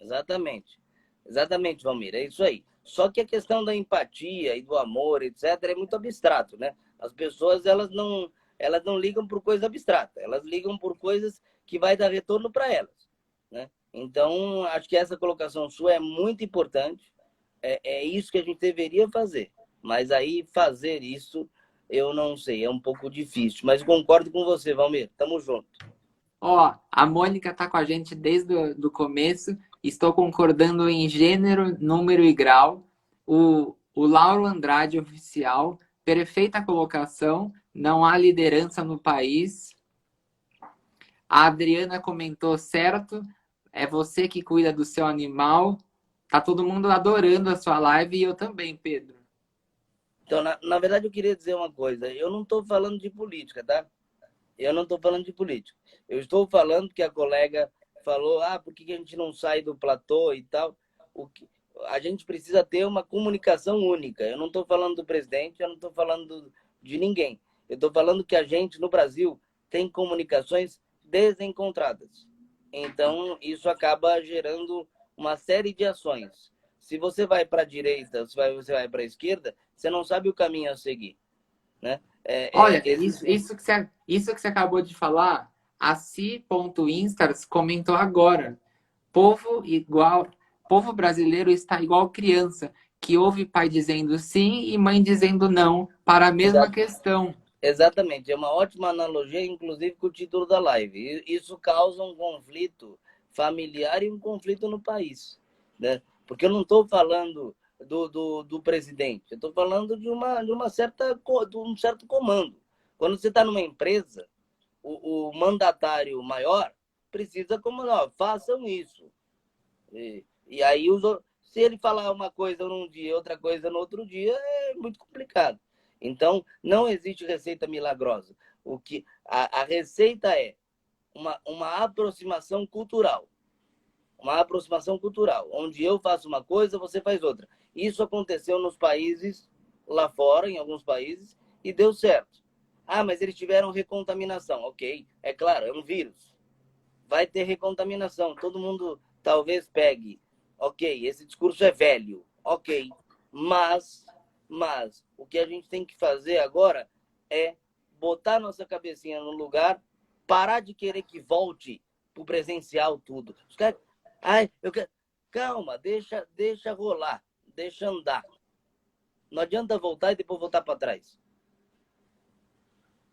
Exatamente. Exatamente, Valmir, é isso aí. Só que a questão da empatia e do amor, etc., é muito abstrato, né? As pessoas, elas não ligam por coisa abstrata, elas ligam por coisas que vai dar retorno para elas, né? Então, acho que essa colocação sua é muito importante, é isso que a gente deveria fazer. Mas aí, fazer isso, eu não sei, é um pouco difícil. Mas concordo com você, Valmir, tamo junto. Ó, a Mônica tá com a gente desde o começo. Estou concordando em gênero, número e grau. O Lauro Andrade, oficial. Perfeita colocação. Não há liderança no país. A Adriana comentou certo. É você que cuida do seu animal. Tá todo mundo adorando a sua live e eu também, Pedro. Então, na verdade, eu queria dizer uma coisa. Eu não estou falando de política, tá? Eu não estou falando de política. Eu estou falando que a colega falou, por que a gente não sai do platô e tal? A gente precisa ter uma comunicação única. Eu não estou falando do presidente, eu não estou falando de ninguém. Eu estou falando que a gente, no Brasil, tem comunicações desencontradas. Então, isso acaba gerando uma série de ações. Se você vai para a direita, se você vai para a esquerda, você não sabe o caminho a seguir, né? Olha, isso que você acabou de falar, a Si.instars comentou agora. Povo igual, povo brasileiro está igual criança, que ouve pai dizendo sim e mãe dizendo não para a mesma questão. Exatamente, é uma ótima analogia, inclusive com o título da live. Isso causa um conflito familiar e um conflito no país, né? Porque eu não estou falando do presidente, eu estou falando de um certo comando. Quando você está numa empresa, o mandatário maior precisa comandar, ó, façam isso. E aí, se ele falar uma coisa num dia, outra coisa no outro dia, é muito complicado. Então, não existe receita milagrosa. A receita é uma aproximação cultural. Uma aproximação cultural, onde eu faço uma coisa, você faz outra. Isso aconteceu nos países lá fora, em alguns países, e deu certo. Mas eles tiveram recontaminação. Ok, é claro, é um vírus. Vai ter recontaminação. Todo mundo talvez pegue. Ok, esse discurso é velho. Ok, mas o que a gente tem que fazer agora é botar nossa cabecinha no lugar, parar de querer que volte pro presencial tudo. Os caras, eu quero... Calma, deixa rolar, deixa andar. Não adianta voltar e depois voltar para trás.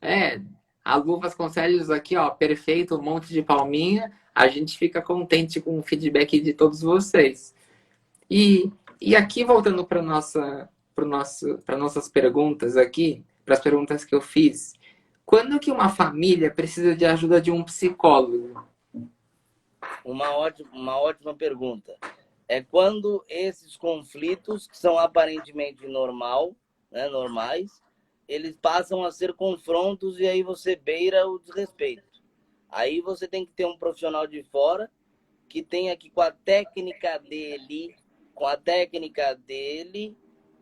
É, a Lu Vasconcelos aqui, ó, perfeito, um monte de palminha. A gente fica contente com o feedback de todos vocês. E aqui, voltando para nossas perguntas aqui, para as perguntas que eu fiz, quando que uma família precisa de ajuda de um psicólogo? Uma ótima pergunta. É quando esses conflitos, que são aparentemente normais, eles passam a ser confrontos e aí você beira o desrespeito. Aí você tem que ter um profissional de fora que tenha que, com a técnica dele,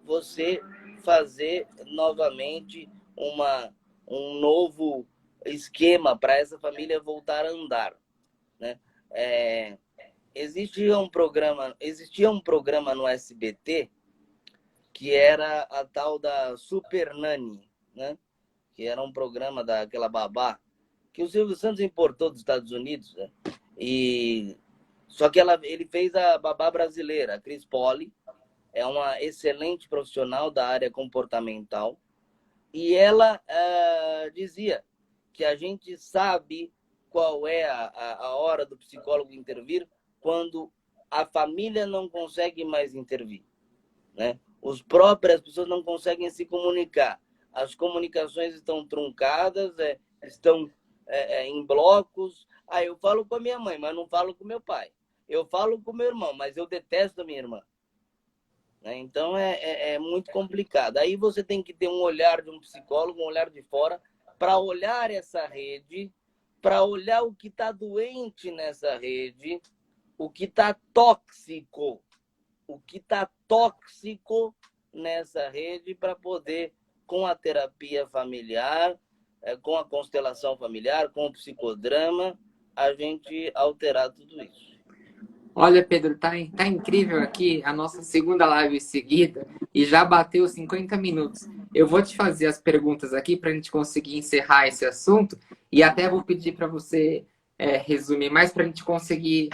você fazer novamente um novo esquema para essa família voltar a andar, né? Existia um programa no SBT que era a tal da Super Nani, né? Que era um programa daquela babá que o Silvio Santos importou dos Estados Unidos, né? E só que ele fez a babá brasileira, a Cris Poli, é uma excelente profissional da área comportamental e ela dizia que a gente sabe qual é a hora do psicólogo intervir? Quando a família não consegue mais intervir, né? As pessoas não conseguem se comunicar. As comunicações estão truncadas, estão em blocos. Aí eu falo com a minha mãe, mas não falo com meu pai. Eu falo com meu irmão, mas eu detesto a minha irmã. Né? Então é muito complicado. Aí você tem que ter um olhar de um psicólogo, um olhar de fora, para olhar essa rede, para olhar o que está doente nessa rede, o que está tóxico, nessa rede, para poder, com a terapia familiar, com a constelação familiar, com o psicodrama, a gente alterar tudo isso. Olha, Pedro, tá incrível aqui a nossa segunda live seguida e já bateu 50 minutos. Eu vou te fazer as perguntas aqui para a gente conseguir encerrar esse assunto e até vou pedir para você resumir mais para a gente conseguir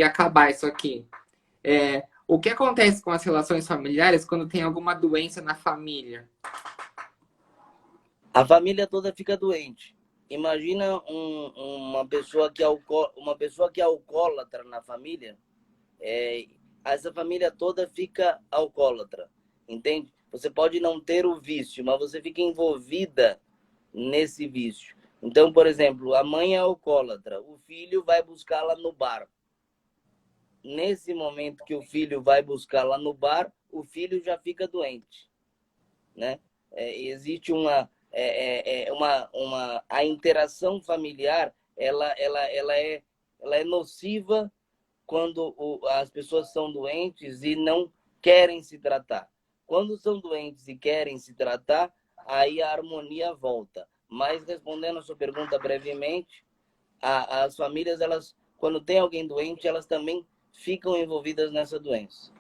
acabar isso aqui. O que acontece com as relações familiares quando tem alguma doença na família? A família toda fica doente. Imagina uma pessoa que é alcoólatra na família, essa família toda fica alcoólatra, entende? Você pode não ter o vício, mas você fica envolvida nesse vício. Então, por exemplo, a mãe é alcoólatra, o filho vai buscá-la no bar. Nesse momento que o filho vai buscá-la no bar, o filho já fica doente, né? Existe a interação familiar, ela é nociva quando as pessoas são doentes e não querem se tratar. Quando são doentes e querem se tratar, aí a harmonia volta. Mas respondendo a sua pergunta brevemente, as famílias, quando tem alguém doente, elas também ficam envolvidas nessa doença.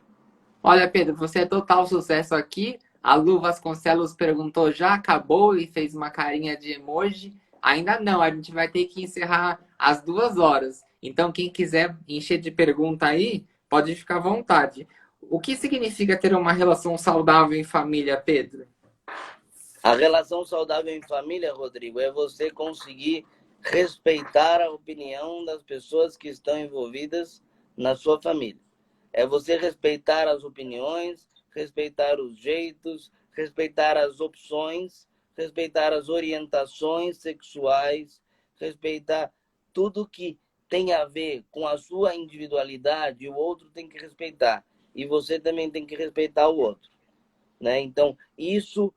Olha, Pedro, você é total sucesso aqui. A Lu Vasconcelos perguntou, já acabou e fez uma carinha de emoji. Ainda não, a gente vai ter que encerrar às 2 horas. Então, quem quiser encher de pergunta aí, pode ficar à vontade. O que significa ter uma relação saudável em família, Pedro? A relação saudável em família, Rodrigo, é você conseguir respeitar a opinião das pessoas que estão envolvidas na sua família. É você respeitar as opiniões, respeitar os jeitos, respeitar as opções, respeitar as orientações sexuais, respeitar tudo que tem a ver com a sua individualidade, o outro tem que respeitar. E você também tem que respeitar o outro. Né? Então, isso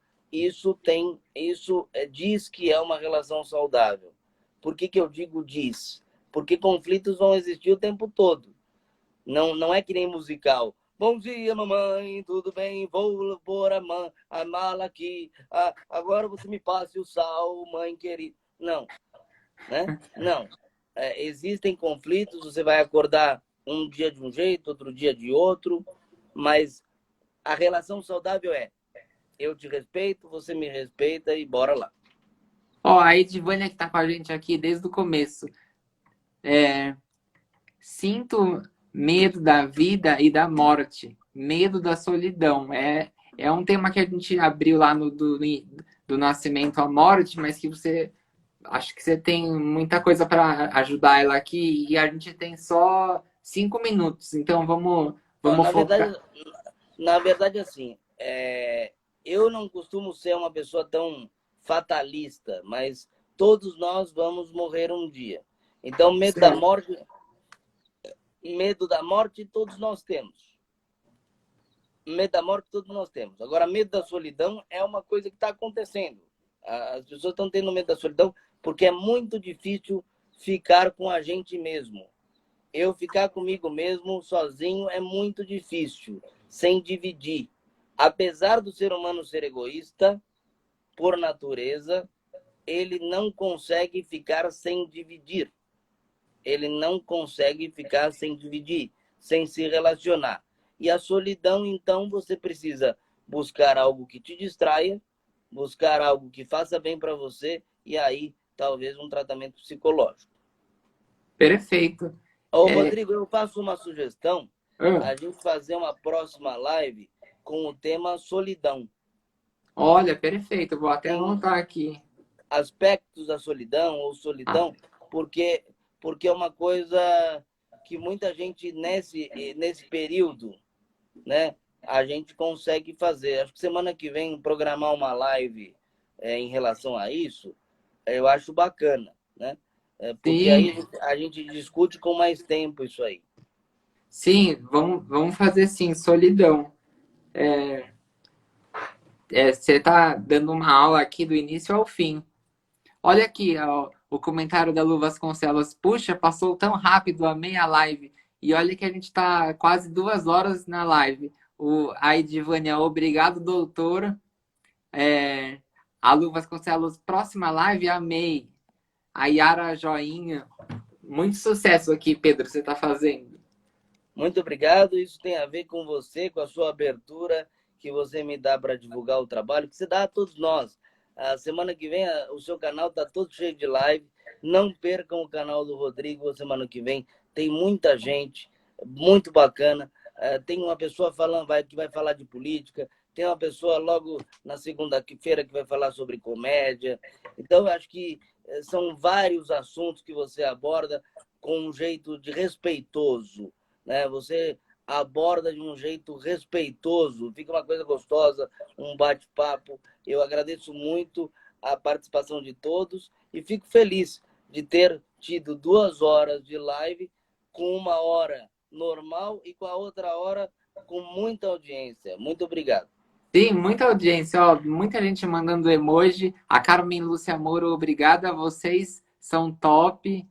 diz que é uma relação saudável. Por que eu digo diz? Porque conflitos vão existir o tempo todo. Não é que nem musical. Bom dia, mamãe, tudo bem? Vou pôr a mala aqui. Agora você me passe o sal, mãe querida. Não, né? Não. Existem conflitos, você vai acordar um dia de um jeito, outro dia de outro, mas a relação saudável eu te respeito, você me respeita e bora lá. Ó, a Edivânia que tá com a gente aqui desde o começo. Sinto medo da vida e da morte, medo da solidão. É um tema que a gente abriu lá do nascimento à morte, mas que acho que você tem muita coisa para ajudar ela aqui e a gente tem só 5 minutos, então vamos focar. Na verdade, assim, eu não costumo ser uma pessoa tão fatalista, mas todos nós vamos morrer um dia. Então, medo da morte todos nós temos. Medo da morte todos nós temos. Agora, medo da solidão é uma coisa que está acontecendo. As pessoas estão tendo medo da solidão porque é muito difícil ficar com a gente mesmo. Eu ficar comigo mesmo sozinho é muito difícil, sem dividir. Apesar do ser humano ser egoísta, por natureza, ele não consegue ficar sem dividir. Ele não consegue ficar sem dividir, sem se relacionar. E a solidão, então, você precisa buscar algo que te distraia, buscar algo que faça bem para você, e aí, talvez, um tratamento psicológico. Perfeito. Rodrigo, eu faço uma sugestão, a gente fazer uma próxima live com o tema solidão. Olha, perfeito. Vou até anotar aqui. aspectos da solidão ou Ah, solidão, porque é uma coisa que muita gente nesse período, né, a gente consegue fazer. Acho que semana que vem programar uma live em relação a isso, eu acho bacana, né? Porque sim, aí a gente discute com mais tempo isso aí. sim, vamos fazer sim, solidão. Você tá dando uma aula aqui do início ao fim. Olha aqui, ó, o comentário da Lu Vasconcelos. Puxa, passou tão rápido a meia live. E olha que a gente tá quase 2 horas na live. A Edivânia, obrigado, doutor. É, a Lu Vasconcelos, próxima live, amei. A Yara, joinha. Muito sucesso aqui, Pedro, você tá fazendo. Muito obrigado. Isso tem a ver com você, com a sua abertura que você me dá para divulgar o trabalho, que você dá a todos nós. A semana que vem o seu canal está todo cheio de live. Não percam o canal do Rodrigo. A semana que vem tem muita gente, muito bacana. Tem uma pessoa falando que vai falar de política. Tem uma pessoa logo na segunda-feira que vai falar sobre comédia. Então, eu acho que são vários assuntos que você aborda com um jeito de respeitoso, né? Você aborda de um jeito respeitoso, fica uma coisa gostosa, um bate-papo. Eu agradeço muito a participação de todos e fico feliz de ter tido 2 horas de live com 1 hora normal e com a outra hora com muita audiência. Muito obrigado. Sim, muita audiência, ó, muita gente mandando emoji. A Carmen Lúcia Moro, obrigada, vocês são top.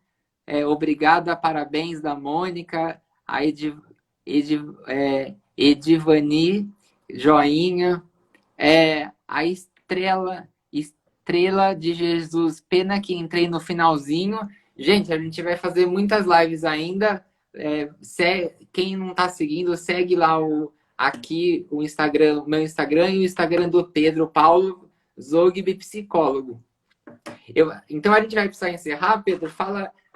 Obrigada, parabéns da Mônica, a Edivani, joinha. A Estrela de Jesus, pena que entrei no finalzinho. Gente, a gente vai fazer muitas lives ainda. Quem não está seguindo, segue lá aqui o Instagram, o meu Instagram e o Instagram do Pedro Paulo Zogby Psicólogo. Então a gente vai precisar encerrar, Pedro.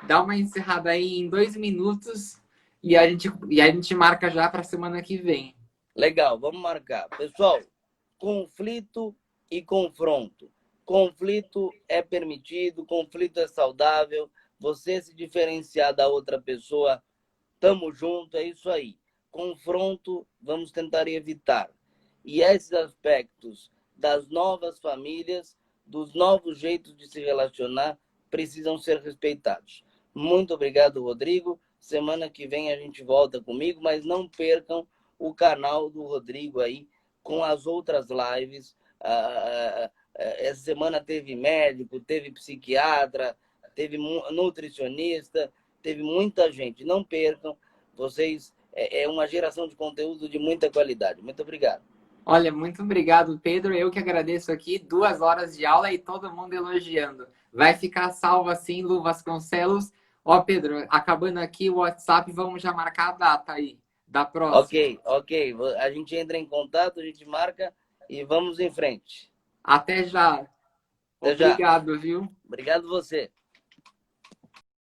Dá uma encerrada aí em 2 minutos e a gente marca já para a semana que vem. Legal, vamos marcar. Pessoal, conflito e confronto. Conflito é permitido, conflito é saudável. Você se diferenciar da outra pessoa, tamo junto, é isso aí. Confronto, vamos tentar evitar. E esses aspectos das novas famílias, dos novos jeitos de se relacionar, precisam ser respeitados. Muito obrigado, Rodrigo. Semana que vem a gente volta comigo, mas não percam o canal do Rodrigo aí com as outras lives. Essa semana teve médico, teve psiquiatra, teve nutricionista, teve muita gente. Não percam, vocês é uma geração de conteúdo de muita qualidade. Muito obrigado. Olha, muito obrigado, Pedro. Eu que agradeço aqui. 2 horas de aula e todo mundo elogiando. Vai ficar salvo assim, Lu Vasconcelos. Ó, Pedro, acabando aqui o WhatsApp, vamos já marcar a data aí da próxima. Ok, ok. A gente entra em contato, a gente marca e vamos em frente. Até já. Até já. Obrigado, viu? Obrigado você.